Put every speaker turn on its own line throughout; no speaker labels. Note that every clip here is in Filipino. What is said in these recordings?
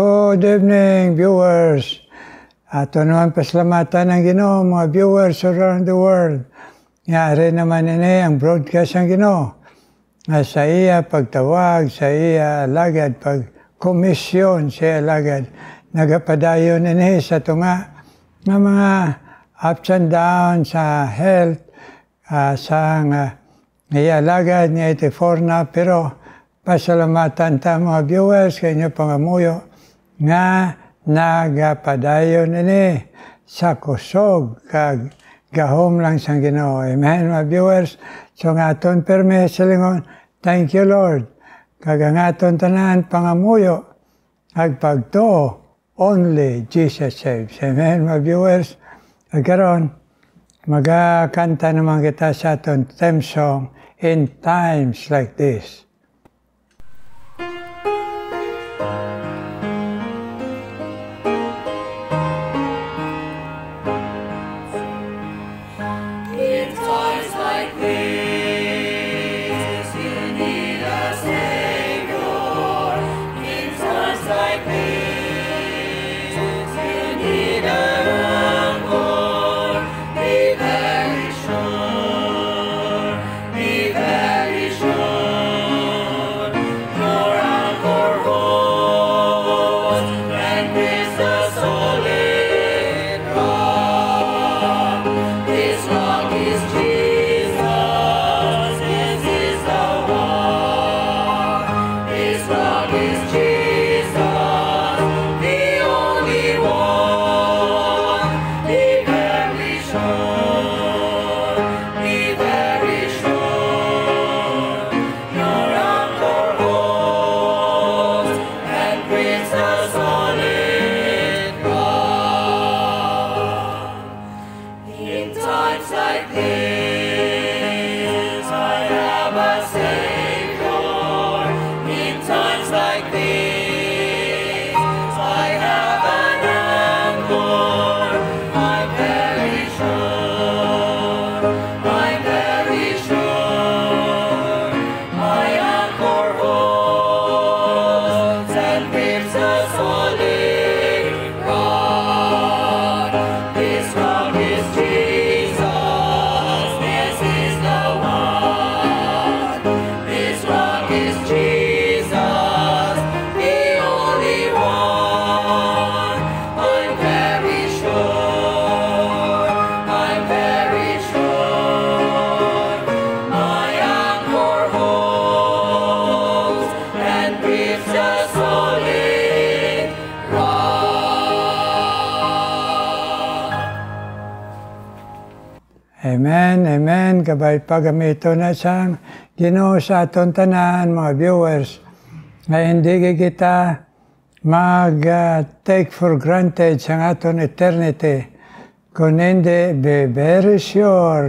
Good evening, viewers. Ato naman pasalamatan ng Ginoo, mga viewers around the world. Nga naman ini ang broadcast ng Ginoo. Nga sa iya pagtawag, sa iya alagad, pagkomisyon sa iya alagad. Nagapadayon ini sa tunga ng mga ups and downs sa health, sa iya alagad nga 84 na, pero pasalamatan ta mga viewers kanyo pangamuyo nga nagapadayon ini sa kusog kag gahom lang sang Ginoo. Amen mga viewers. So nga aton perme silingon, thank you Lord. Kag ang aton tanan pangamuyo ag pagtuo, only Jesus saves. Amen mga viewers. Ag karon magakanta naman kita sa aton theme song, In Times Like This. Amen, amen. Kabay pagamito na siyang Ginoo sa aton tanan, mga viewers, na hindi kita mag-take for granted sa aton eternity. Kung hindi, be very sure,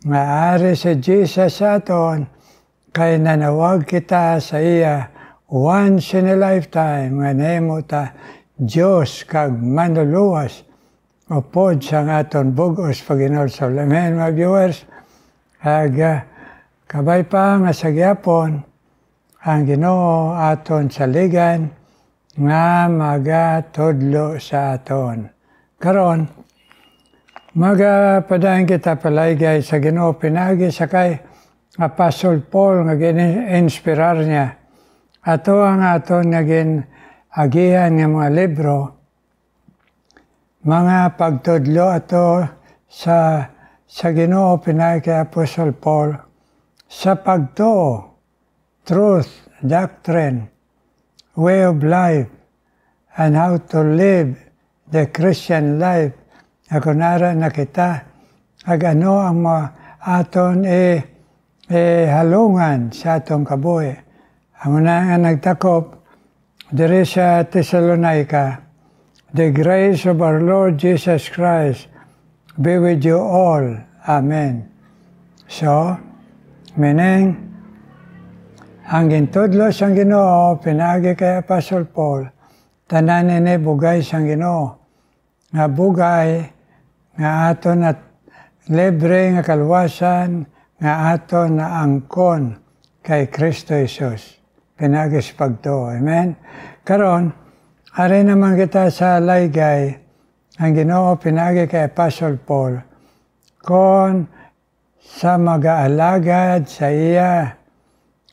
nga ari si Jesus sa aton, kay nanawag kita sa iya once in a lifetime, nga nemo ta Diyos kag manluluwas, upod sa aton bugos paginolsol. Amen, mga viewers. Kabay pa nga sa gyapon ang Ginoo aton saligan nga magatudlo sa aton. Karon magapadayon kita palaygay sa Ginoo pinagi sa kay Apostle Paul nga gin-inspirar niya. Ato ang aton naging agihan nga mga libro, mga pagtudlo ato sa Ginoo pinagi kay Apostle Paul sa pagtuo, truth, doctrine, way of life, and how to live the Christian life. Ako nara na kita ag ano ang mga aton halungan sa atong kabuhi. Ang una nga nagtakop diri sa Thessalonica, the grace of our Lord Jesus Christ be with you all. Amen. So, meaning, ang gintudlo sang Ginoo pinagi kay Apostle Paul, tanan ini bugay sang Ginoo. Nga bugay, nga aton at libre nga kalwasan, nga aton na angkon kay Kristo Jesus. Pinagi sa pagtuo. Amen. karon ari naman kita sa laygay ang Ginoo pinagi kay Apostle Paul kon sa mag-aalagad sa iya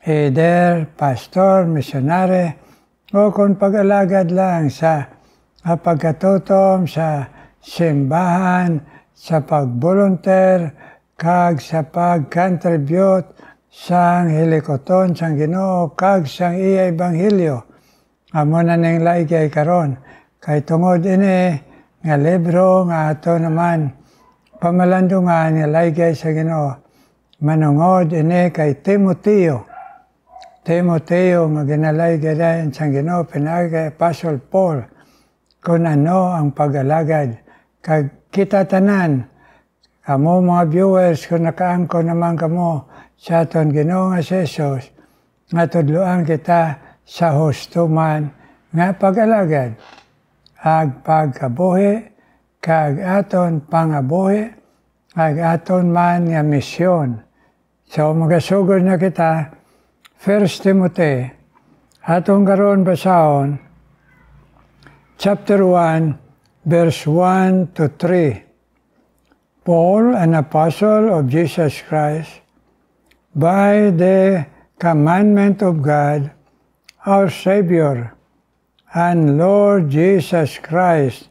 either pastor, missionary o kung pag-alagad lang sa pagkatutom sa simbahan, sa pag-volunteer, kag sa pag-contribute sang hilikoton sang Ginoo kag sang iya ebanghelyo. Amo na ning laygay karon kay tungod ini nga libro nga ato naman pamalandungan nga laygay sa Ginoo. Manungod ini kay Timoteo. Timoteo nga ginalaygay dayon sang Ginoo pinagi kay Apostle Paul kung ano ang pag-alagad kag kita tanan. Kamo mga viewers, kung nakaangko naman kamo sa aton Ginoo nga si Jesus, nga tudloan kita sa hustuman nga pag-alagad. Ag pagkabuhi, kag aton pangabuhi, ag aton man nga misyon. So magasugod na kita, 1 Timothy, atong karon basahon, chapter 1, verse 1 to 3. Paul, an apostle of Jesus Christ, by the commandment of God, our Savior, and Lord Jesus Christ,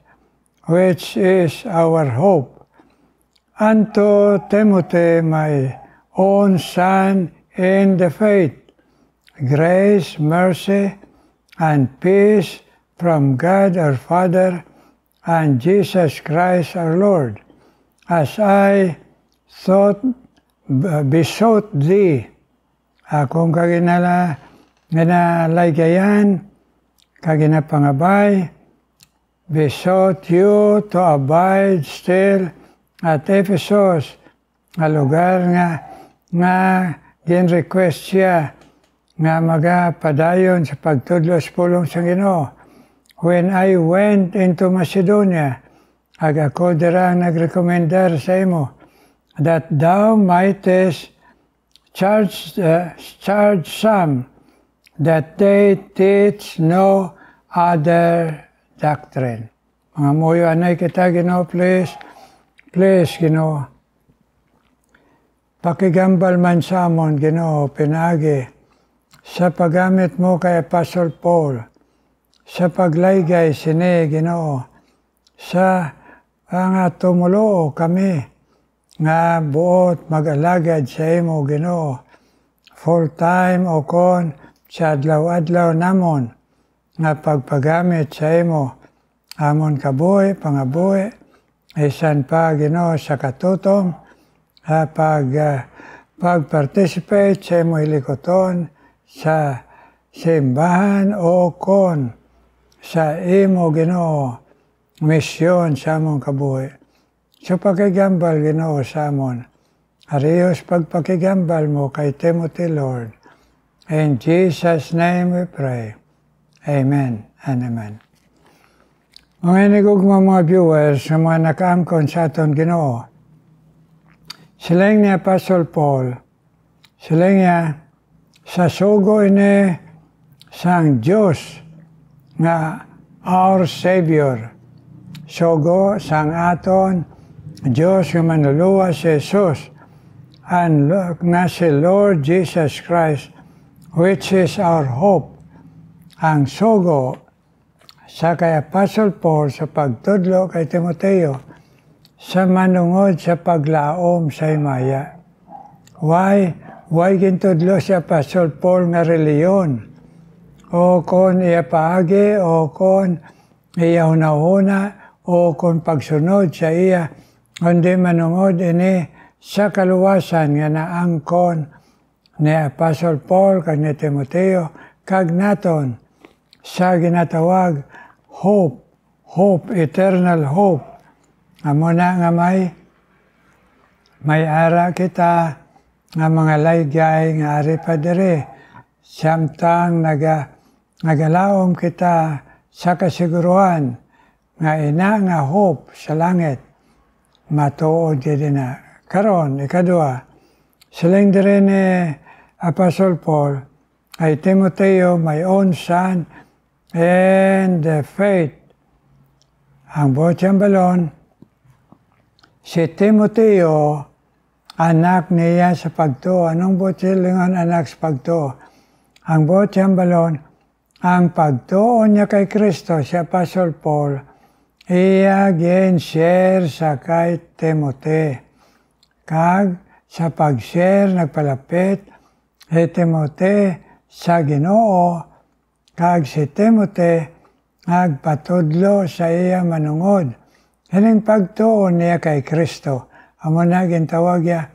which is our hope, unto Timothy, my own son in the faith, grace, mercy, and peace from God our Father and Jesus Christ our Lord. As I besought thee, akong ginalagayan, kaginapangabay, besought you to abide still at Ephesus, nga lugar nga gin-request siya nga magapadayon sa pagtudlos pulong sa Ginoo. When I went into Macedonia, ag ako dira nagrekomendar sa imo that thou mightest charge some that they teach no other doctrine. Mga muyo anay kita, Ginoo, please, Ginoo. Pakigambal man sa amon, Ginoo, pinagi sa paggamit mo kay Apostle Paul, sa paglaygay sini, Ginoo, sa nga tumulo kami nga buot mag-alagad sa imo, Ginoo, full time o kon sa adlaw-adlaw namon nga pagpagamit sa imo, amon kabuhi, pangabuhi, isan pa, Ginoo, sa katutom, pag-participate sa imo hilikoton sa simbahan o kon sa imo, Ginoo, misyon sa among kabuhi. So pakigambal, Ginoo, sa amon. Ariyos pagpakigambal mo kay Timothy, Lord. In Jesus' name we pray. Amen and amen. Mga inigugma mga viewers na mga nakaangkon sa aton Ginoo, silang ni Apostle Paul, silang niya sa sugo ini sang Diyos nga our Savior. Sugo sang aton Diyos nga manluluwa si Jesus and nga si Lord Jesus Christ, which is our hope. Ang sugo sa kay Apostle Paul sa pagtudlo kay Timoteo sa manungod sa paglaom sa himaya. Why gintudlo si Apostle Paul nga reliyon? O kon iya paagi, o kon iya hunahuna, o kung pagsunod sa iya, kundi manungod ini sa kaluwasan nga naangkon ni Apostle Paul kag ni Timoteo kag naton sa ginatawag hope, eternal hope. Amo na nga may ara kita nga mga laygay nga ari pa diri samtang nagalaom kita sa kasiguruhan nga ina nga hope sa langit, matuod yun na. Karon, ikadua, silang dire ni Apostle Paul, ay Timoteo, my own son, and the faith. Ang Botsambalon, si Timoteo, anak niya sa pagtuo. Anong Botsilingon anak sa pagtuo? Ang Botsambalon, ang pagtuo niya kay Kristo, si Apostle Paul, iya gin-share sa kay Timoteo. Kag sa pag-share, nagpalapit, si Timoteo sa Ginoo, kag si Timoteo, nagpatudlo sa iya manungod. Hining pagtuon niya kay Kristo. Amo na gintawag niya,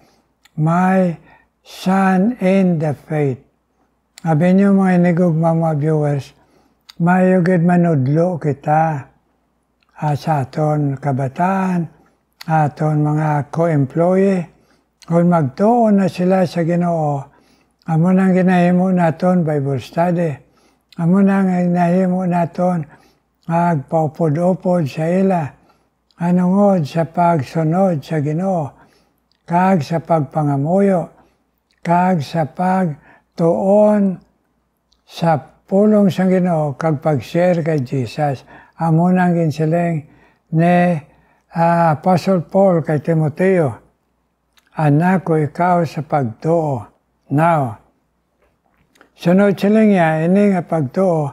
my son in the faith. Abi niyo mga inigog mga viewers, mayugid manudlo kita sa aton kabataan, aton mga co-employee. Kung magtuon na sila sa Ginoo, amo nang ginahimo naton Bible study. Amo nang ginahimo naton agpaupod-upod sa ila, anungod sa pagsunod sa Ginoo, kag sa pagpangamuyo, kag sa pagtuon sa pulong sa Ginoo, kag pag-share kay Jesus. Amo nang ginsiling ni Apostle Paul kay Timoteo, anak ko ikaw sa pagtuo. Now, sunod siling niya, ini nga pagtuo,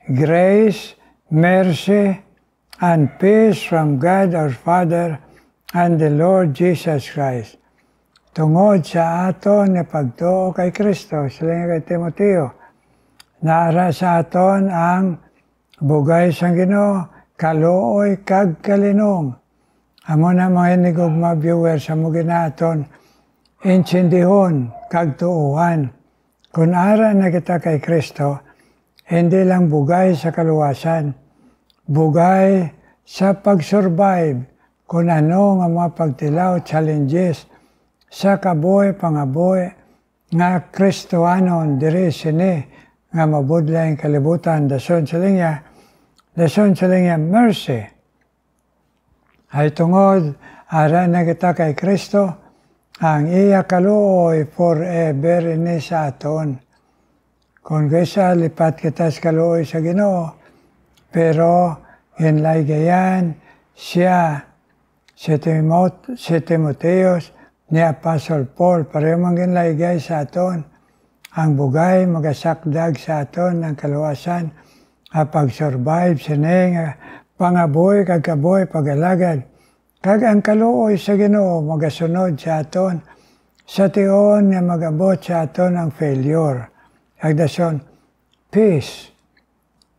grace, mercy, and peace from God our Father and the Lord Jesus Christ. Tungod sa aton na pagtuo kay Kristo, sila kay Timoteo, naara sa aton ang bugay sang Ginoo, kaluoy kag kalinong. Amo na mga inigog mga viewers sa mga ginaton, insindihon kag tuuhan. Kung ara na kita kay Kristo, hindi lang bugay sa kaluwasan, bugay sa pag-survive kung ano nga mga pagtilaw, challenges sa kabuhi, pangabuhi nga Kristohanon diri sini nga mabudlay ang kalibutan. Dason sila niya mercy. Ay tungod, ara na kita kay Kristo, ang iya kaluoy forever ini sa aton. Kung kaysa lipat kita sa kaluoy sa Ginoo, pero inlay gayan siya si Timoteos ni Apostle Paul, pareho mang ginlay gay sa aton. Ang bugay magasakdag sa aton ng kaluwasan, pag-survive sining pangaboy kag kaboy pagalagad. Kag ang kaluoy sa Ginoo magasunod sa aton sa tion nga magabot sa aton ang failure. Agdason, peace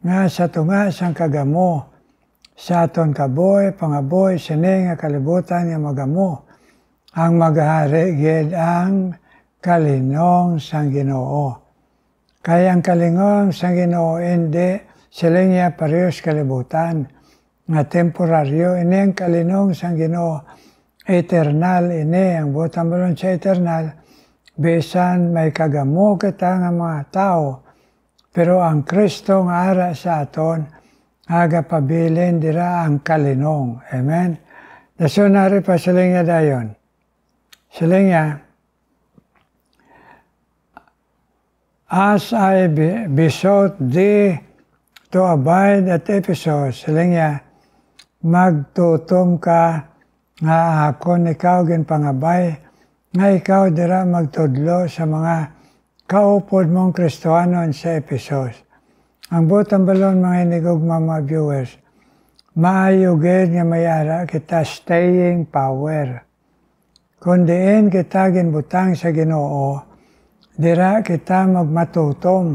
nga sa tungas ang kagamo sa aton kaboy, pangaboy, sining nga kalibutan nga magamo ang maghari gid ang kalinong sang Ginoo. Kaya ang kalinong sang Ginoo hindi sila niya parehas kalibutan nga temporaryo. Ini ang kalinong sang Ginoo eternal. Ini ang butang balon sa eternal. Bisan may kagamo kita nga mga tao, pero ang Kristo nga ara sa aton, aga pabilin dira ang kalinong. Amen? Nasunari pa sila niya dayon. Sila niya, as I besought thee to abide at Ephesus, sila niya, magtutom ka nga akon ikaw ginpangabay, nga ikaw dira magtudlo sa mga kaupod mong Kristohanon sa Ephesus. Ang butang balon mga inigog mga viewers, maayugid nga mayara kita staying power. Kung diin kita ginbutang sa Ginoo, dira kita magmatutom.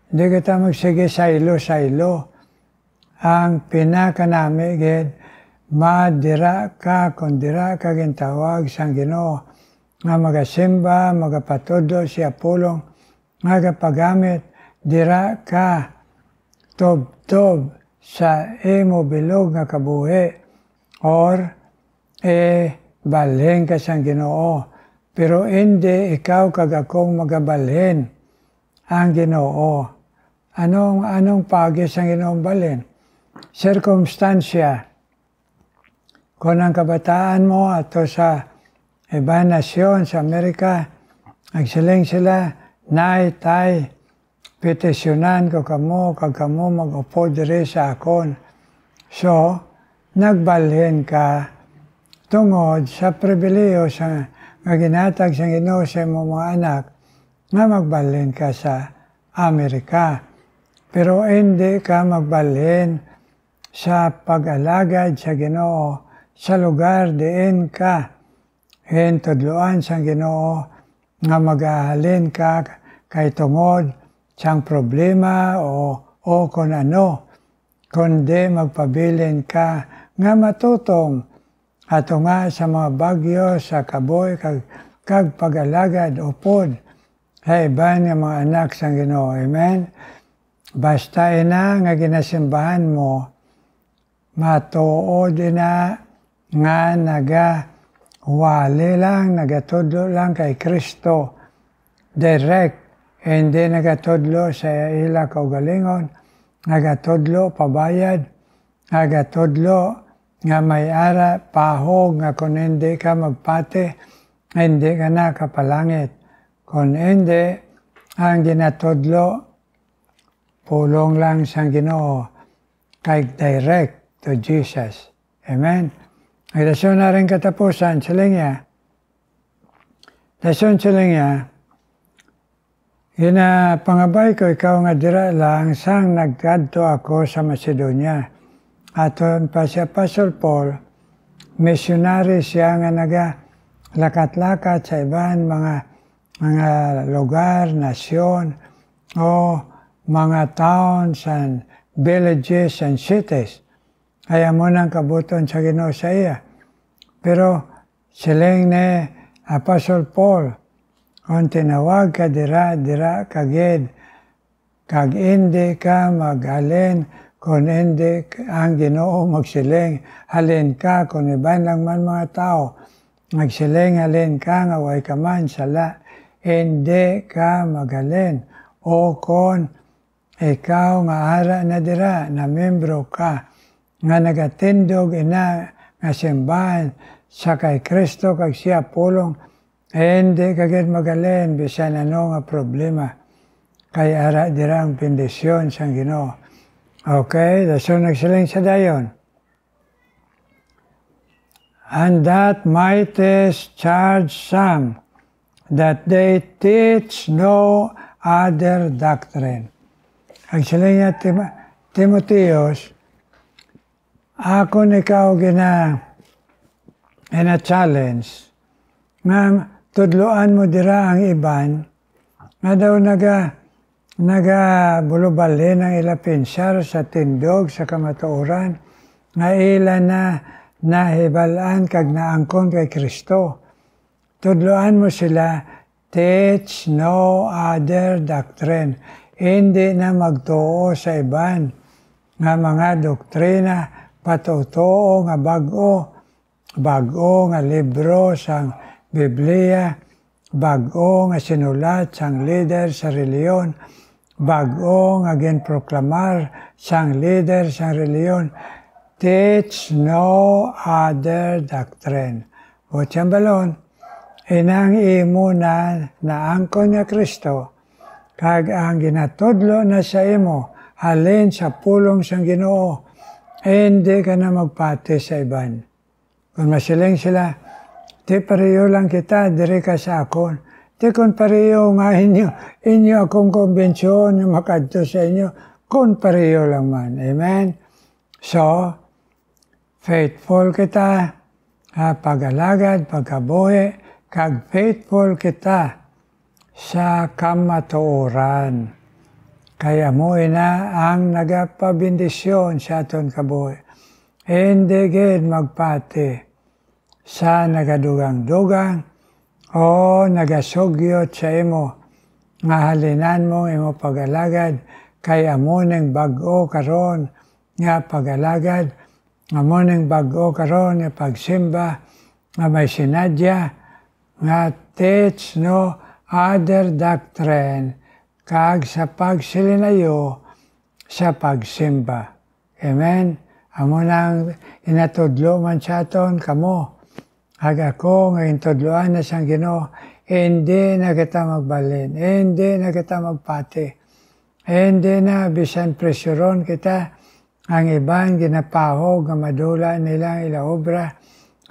Di kita magsige saylo-saylo. Ang pinakanami gid, madira ka kung dira ka gintawag sa Ginoo, nga magasimba, magapatudo siya pulong, magapagamit, dira ka tob-tob sa imo bilog nga kabuhi, or balhin ka sa Ginoo. Pero hindi ikaw kag akong magabalhin ang Ginoo. Anong pagis ang Ginoong balhin? Circumstansya. Kung ang kabataan mo ato sa ibang nasyon sa Amerika, nagsiling sila, nay, tay, petisyonan ko kamo, kag kamo mag-upo diri sa akon. So, nagbalhin ka tungod sa pribileyo sa nga ginhatag sa Ginoo sa imong mga anak nga magbalhin ka sa Amerika. Pero hindi ka magbalhin sa pag-alagad sa Ginoo sa lugar diin ka hintudloan sa Ginoo nga mag-ahalin ka kay tungod sang problema o kung ano, kundi magpabilin ka nga matutong ato nga sa mga bagyo sa kaboy kag pag-alagad upod sa iban nga mga anak sa Ginoo. Amen? Basta ina nga ginasimbahan mo, matuod ina nga nagawali lang, nagatudlo lang kay Kristo. Direct, hindi nagatudlo sa ila kaugalingon, nagatudlo pabayad, nagatudlo nga may ara, pahog, nga kung hindi ka magpati, hindi ka na kapalangit. Kung hindi, ang ginatudlo, pulong lang sa Ginoo, kay direct to Jesus. Amen? Ang dasyon na rin katapusan, silingya. Dasyon silingya, pangabay ko ikaw nga dira lang sang nagkadto ako sa Macedonia. Aton pa si Apostle Paul, missionary siya nga lakat-lakat sa iban mga lugar, nasyon, o mga towns and villages and cities. Kaya mo nang kabuton sa Ginoo sa iya. Pero siling ni Apostle Paul, kung tinawag ka dira kagid, kag hindi ka maghalin, kung hindi ang Ginoo magsiling, halin ka, kung iban lang man mga tao, magsiling halin ka, nga way ka man sala, hindi ka maghalin. O kung ikaw nga ara na dira, na membro ka, nga nagatindog ina, nga simbahan, sa kay Kristo, kag siya pulong, hindi kagad maghalin, bisan ano nga problema, kay ara dira ang bendisyon sa Ginoo. Okay, so nagsiling sa dayon. And that mightest charge some, that they teach no other doctrine. Ang siling niya, Timoteos, ako ikaw challenge, nga tudloan mo dira ang iban, nga daw nagabulubalhin ang ila pinsyar sa tindog sa kamatuoran, nga ila na nahibalaan kag naangkon kay Kristo. Tudloan mo sila, teach no other doctrine. Hindi na magtuo sa iban nga mga doktrina, patutuo nga bago nga libro sang Biblia, bago nga sinulat sang leader sa reliyon, bago nga ginproklamar sang leader sa reliyon, teach no other doctrine. O tiyambalon, inang imo na naangkon nga Kristo, kag ang ginatudlo na sa imo, halin sa pulong sang Ginoo, hindi ka na magpati sa iban. Kung masiling sila, di pareho lang kita, diri ka sa akon. Di kung pareho nga inyo akong konbensyon na makadto sa inyo, kung pareho lang man. Amen? So, faithful kita, pag-alagad, pagkabuhi, kag faithful kita sa kamatuoran. Kaya mo na ang nagapabindisyon sa aton kabuhi. Hindi gid magpati sa nagadugang-dugang o nagasugyot sa imo, nga halinan mo imo pag-alagad, kay amo ning bag-o karon nga pag-alagad, amo ning bag-o karon nga pagsimba, nga may sinadya, nga teach no other doctrine, kag sa pagsilinayo sa pagsimba. Amen? Amo nang inatudlo man sa aton kamo. Ag ako nga intudloan na siyang Ginoo, hindi na kita magbalin, hindi na kita magpati. hindi na bisan presyoron kita, ang iban ginapahog nga madula nilang ilaobra,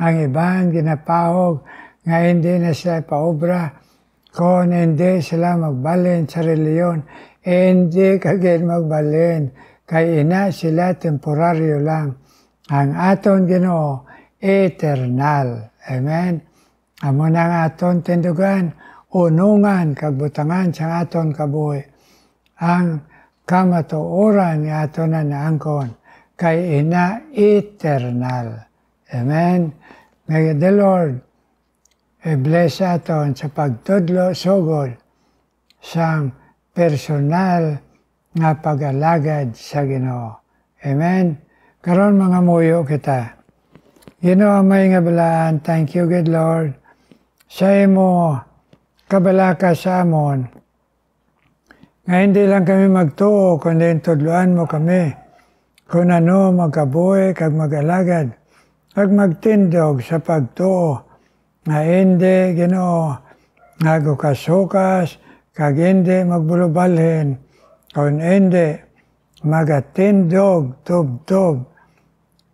ang iban ginapahog nga hindi na sila paobra, kung hindi sila magbalin sa reliyon, hindi kagad magbalin, kay ina sila temporaryo lang. Ang aton Ginoo, eternal. Amen. Amo nang aton tindugan, unungan, kagbutangan sa aton kabuhi. Ang kamatuoran ni aton na naangkon, kay ina eternal. Amen. May the Lord bless aton sa pagtudlo sugod sang personal nga pag-alagad sa Ginoo. Amen. Karon mga muyo kita. Ginoo may nga balaan, thank you good Lord. Sa imo kabalaka sa amon. Nga hindi lang kami magtuo, kundi tudloan mo kami. Kung ano magkabuhi, kag mag-alagad, kag magtindog sa pagtuo. Nga hindi, Ginoo, nga gukasukas, kag hindi magbulubalhin, kung hindi magatindog, tubtob,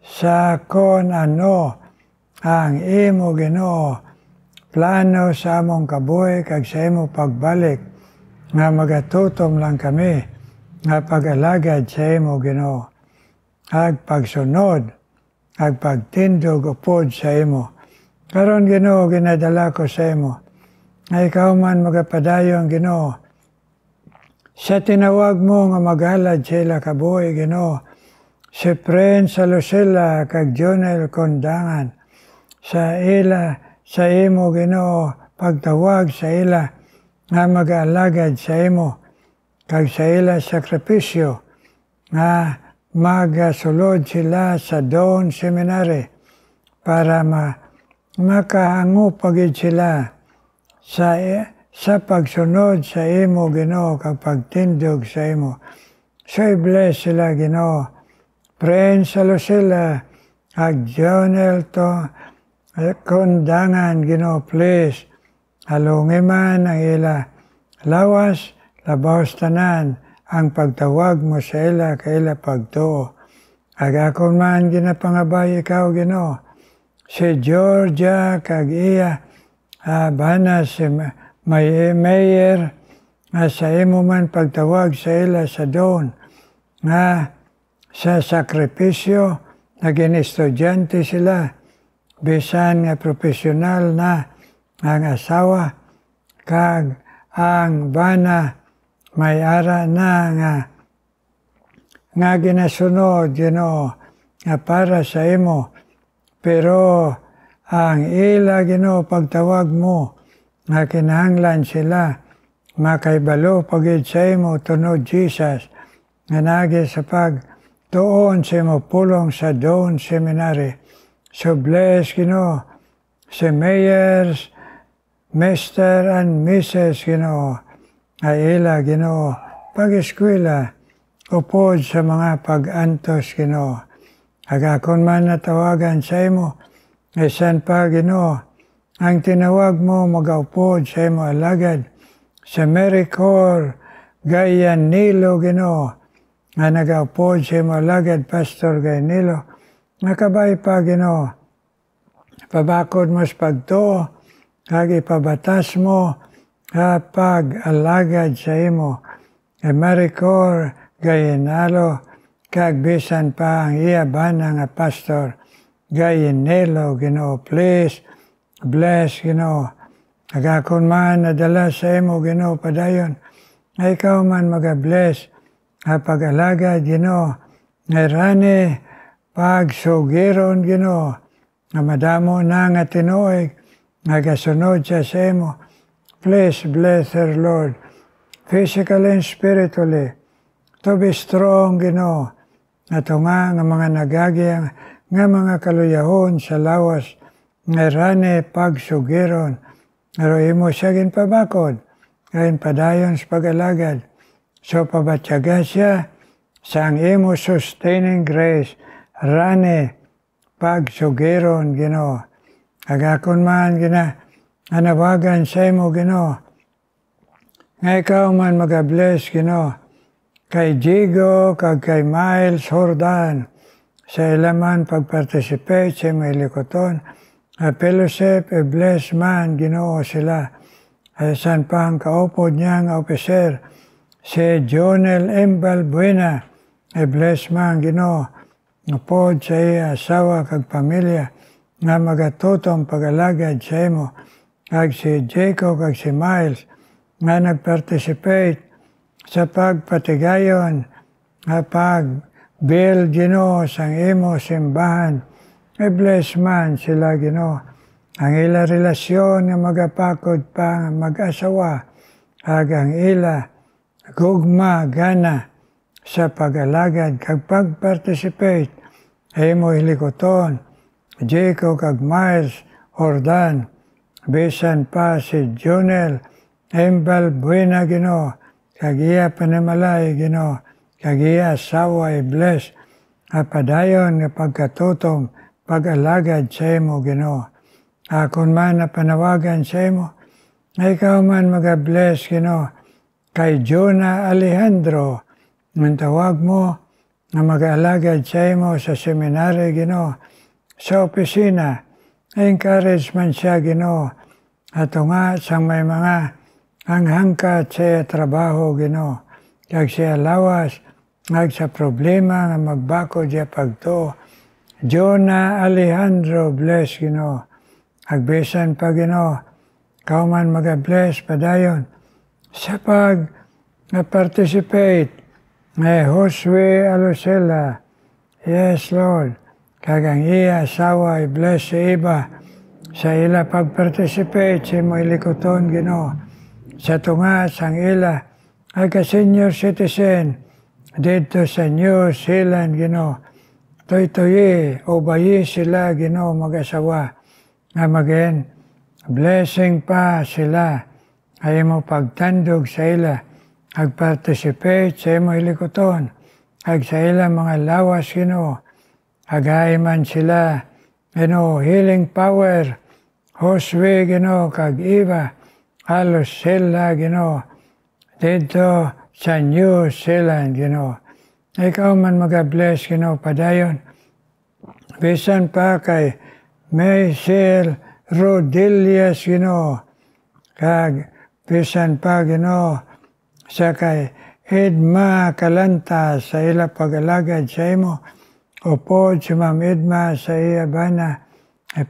sa kung ano ang imo Ginoo, plano sa among kabuhi, kag sa imo pagbalik, nga magatutom lang kami, nga pag-alagad sa imo Ginoo, ag pagsunod, ag pagtindog upod sa imo. Karon Ginoo, ginadala ko sa imo, nga ikaw man magapadayon Ginoo, sa tinawag mo nga maghalad sila kabuhi Ginoo, si Prince sa Lucila kag Jonel Kondangan, sa imo Ginoo, pagtawag sa ila, nga mag-alagad sa imo, kag sa ila sakripisyo, nga magasulod sila sa Doon Seminary, para makahango pagid sila sa pagsunod sa imo Ginoo kag pagtindog sa imo. So bless sila Ginoo. Prince sa Lucila ag Jonel to Kondangan Ginoo, please halungi man ang ila lawas labaw tanan ang pagtawag mo sa ila kaila pagtuo. Ag akon man ginapangabay ikaw Ginoo, si Georgia kag iya bana si Mayor sa imo man pagtawag sa ila sa doon nga sa sakripisyo naging estudyante sila bisan nga profesional na ang asawa kag ang bana may ara na nga ginasunod Ginoo nga para sa imo. Pero ang ila Ginoo pagtawag mo nga kinahanglan sila makaibalo pagid sa imo tunod Jesus nga nagi sa pagtuon sa imo pulong sa Doon Seminary. So bless Ginoo si Mayors, Mr. and Mrs. Ginoo nga ila Ginoo pag-eskwela upod sa mga pag-antos Ginoo. Agakon man natawagan sa imo, isan pa Ginoo, ang tinawag mo magaupod sa imo alagad, sa Mericor, Gayanilo Ginoo, nga nagaupod sa imo alagad, Pastor Gayanilo, nakabay pa Ginoo, pabakod mo sa pagtuo, kag ipabatas mo, pag-alagad sa imo, Mericor, Gayanalo, kag bisan pa ang iya bana nga Pastor Gayanilo Ginoo, please bless Ginoo. Agakon man nadala sa imo Ginoo padayon, nga ikaw man mag-bless pag-alagad Ginoo, nga rani pagsugiron Ginoo, nga madamo na nga tinuig nga gasunod siya sa imo. Please bless her Lord, physically and spiritually, to be strong Ginoo, ato nga mga nagagiyang nga mga kaluyahon sa lawas nga rane pagsugiron, pero imo siya ginpabakod, kain padayon sa pag-alagad. So pabatyaga siya sa ang imo sustaining grace, rane pagsugiron Ginoo. Agakon man anawagan sa imo Ginoo, nga ikaw man mag-bless Ginoo, kay Jigo kag kay Miles Jordan sa ilaman pag-participate sa may likoton. Fellowship, bless man, Ginoo sila. San pa ang kaupod niya nga opiser, si Jonel M. Balbuena, bless man, Ginoo. Upod sa iya asawa kag pamilya, nga magatutong pag-alagad sa imo. Kag si Jacob kag si Miles, nga nag-participate sa pagpatigayon, nga pag-build, Ginoo, sang imo simbahan. Bless man sila, Ginoo. Ang ila relasyon nga magapakod pa mag-asawa, ag ang ila gugma gana sa pag-alagad kag pag-participate imo hilikoton, Jacob kag Miles Jordan, bisan pa si Jonel M. Balbuena, Ginoo, kag iya panimalay, Ginoo, kag iya asawa i-bless, padayon nga pagkatutong pag-alagad sa imo, Ginoo. Akon man na panawagan sa imo, ikaw man mag-bless, Ginoo, kay Jonah Alejandro, ng tawag mo na mag-alagad sa imo sa seminary, Ginoo, sa opisina. Encourage man siya, Ginoo, ato nga sang may mga hanghangkat sa trabaho, Ginoo, kag siya lawas, ag sa problema nga magbako siya pagto. Jonah Alejandro, bless, Ginoo. Agbisan pa, Ginoo, kaw man mag-bless padayon sa pag-participate ngay Josue Alucela. Yes, Lord. Kag ang iya asawa i-bless sa iba sa ila pag-participate sa imo ilikoton, Ginoo. Sa tunga sang ila ay ka-senior citizen dito sa New Zealand, Ginoo. Toy-toyi o bayi sila, Ginoo, mag-asawa. Nga maging blessing pa sila ay mo pagtandog sa ila, ag-participate sa imo hilikoton, ag sa ila mga lawas, Ginoo, agay man sila, Ginoo, healing power, Josue, Ginoo, kag Eva, halos sila, Ginoo, dito sa New Zealand, Ginoo. Ikaw man mag-bless, Ginoo, padayon, bisan pa kay Michelle Rodillas, Ginoo, kag bisan pa, Ginoo, sa kay Edma Calantas sa ila pag-alagad sa imo. Upod si Ma'am Edma sa iya bana,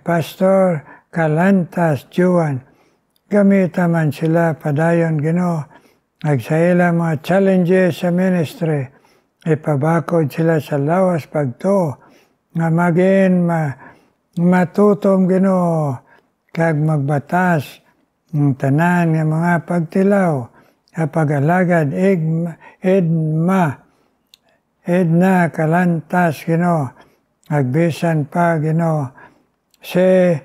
Pastor Calantas Juan. Gamita man sila padayon, Ginoo, ag sa ila mga challenges sa ministry, ipabakod sila sa lawas pagto, nga maging matutom, Ginoo, kag magbatas ng tanan nga mga pagtilaw, pag-alagad Edna Calantas, Ginoo, agbisan pa, Ginoo, si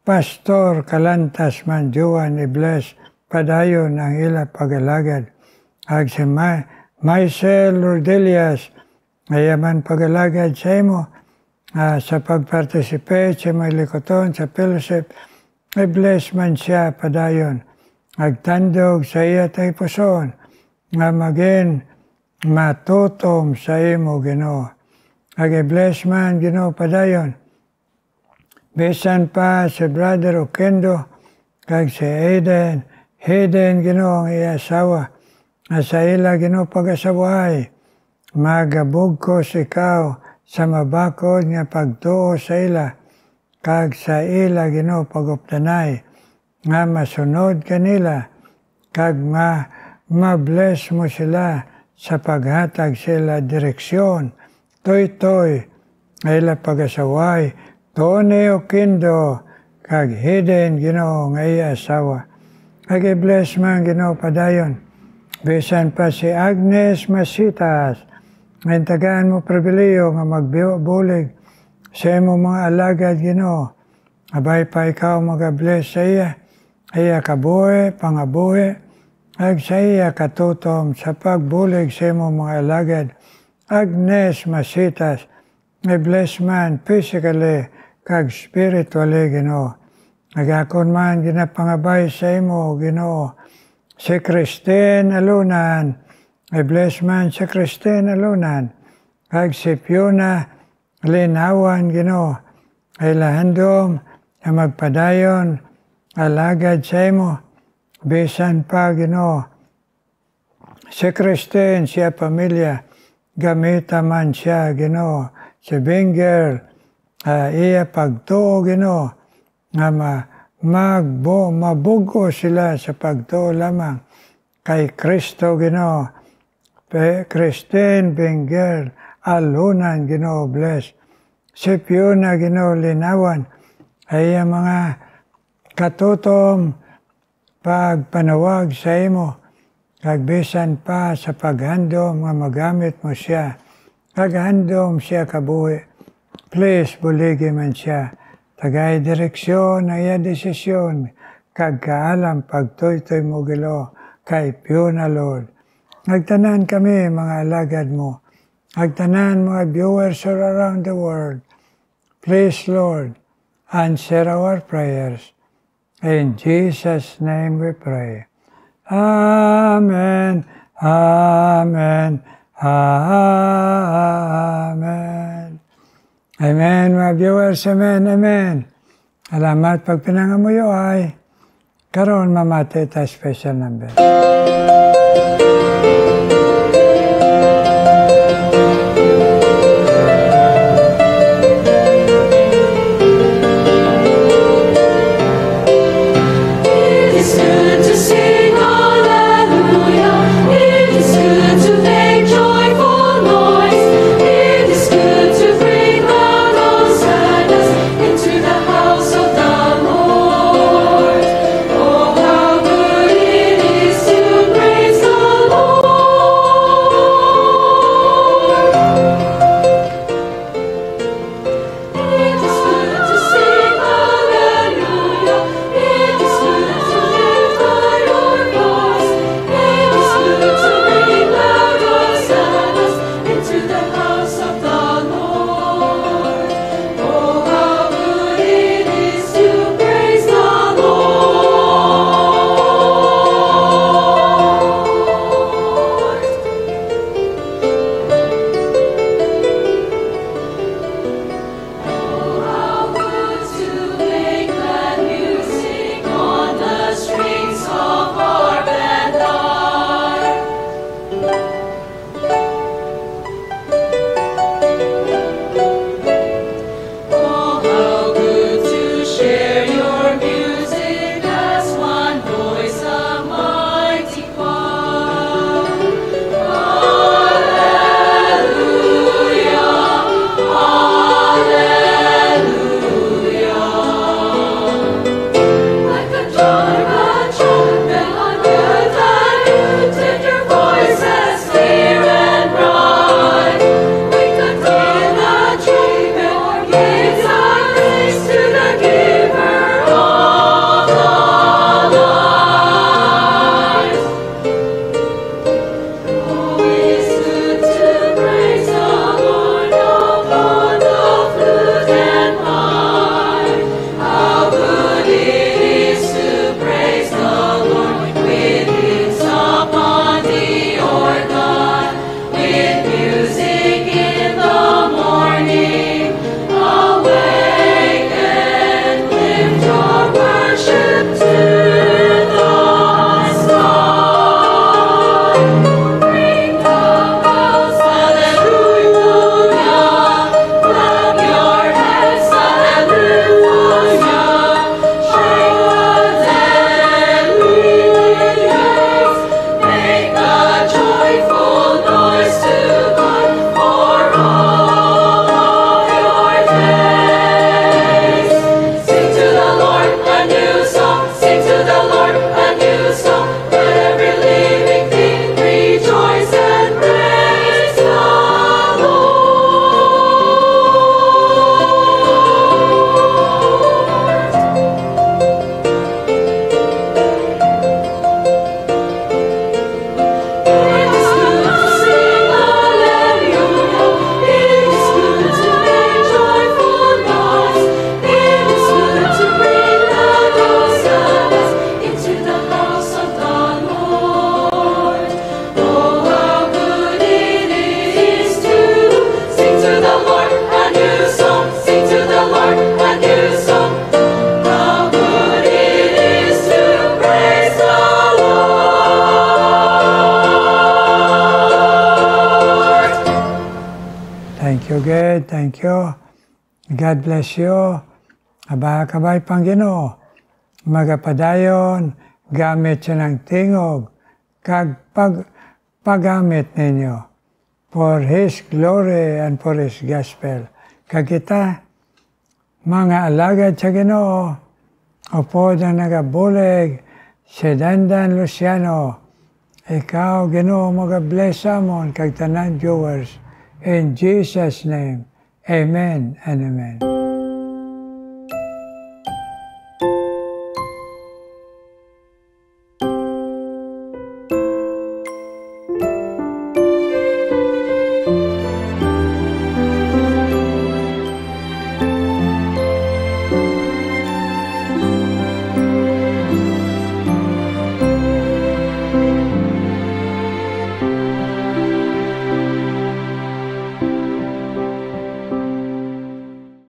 Pastor Calantas man Juan i-bless padayon ang ila pag-alagad, ag si Michelle Rodillas, ayaman pag-alagad sa imo, sa pag-participate sa may likoton, sa fellowship, ay bless man siya padayon. Agtandog sa iya tay puson, nga maging matutom sa imo, Ginoo. Ag-bless man, Ginoo, padayon. Bisan pa si Brother Oquendo, kag si Hayden, Ginoo, ang iya asawa, na sa ila, Ginoo, pag-asawahay, magabugkos ikaw, sa mabakod nga pagtuo sa ila, kag sa ila, Ginoo, paguptanay, nga masunod kanila, kag ma-bless mo sila sa paghatag sila direksyon, toy-toy, ila pag-asaway, Tony Oquendo, kag Hayden, Ginoo, nga iya asawa. Kag i-bless man, Ginoo, padayon. Bisan pa si Agnes Masitas, ngayon tagaan mo pribiliyo nga magbulig sa imo mga alagad, Ginoo. Abay pa ikaw mag-bless sa iya kabuhi, pangabuhi, ag sa iya katutom sa pagbulig sa imo mga alagad. Agnes Masitas, may bless man physically kag spiritually, Ginoo. Nagakon man ginapangabay sa imo, Ginoo. Si Christine Alunan, I bless man si Christine alunan, kag si Fiona linawan Ginoo, ay lahandom na magpadayon, alagad sa imo, bisan pa Ginoo. Si Christine, siya pamilya, gamita man siya Ginoo, si Binger, iya pagtuo Ginoo, nga mabugo sila sa pagtuo lamang kay Kristo Ginoo. Christine Binger, alunan Ginoo bless. Si Fiona Ginoo linawan, ay mga katutom pagpanawag sa imo, kagbisan pa sa paghandom nga magamit mo siya, kaghandom siya kabuhi. Please, buligi man siya, tagay direksyon na iya desisyon, kagkaalam pagtoy-toy mo Ginoo kay Fiona Lord. Nagtanan kami mga alagad mo, nagtanan mga viewers all around the world. Please Lord, answer our prayers. In Jesus' name we pray. Amen, amen, amen. Amen, mga viewers, amen, amen. Alamat pag pinangamuyo ay karon mamati ta special number.
To
Thank you, God. Thank you. God bless you. Kabay pang Ginoo. Magapadayon, gamit siya ng tingog, kag paggamit ninyo for His glory and for His gospel. Kag kita, mga alagad sa Ginoo, upo na nagabulig, si Dandan Luciano, ikaw, Ginoo, mag-bless amon kag tanan viewers. In Jesus' name, amen and amen.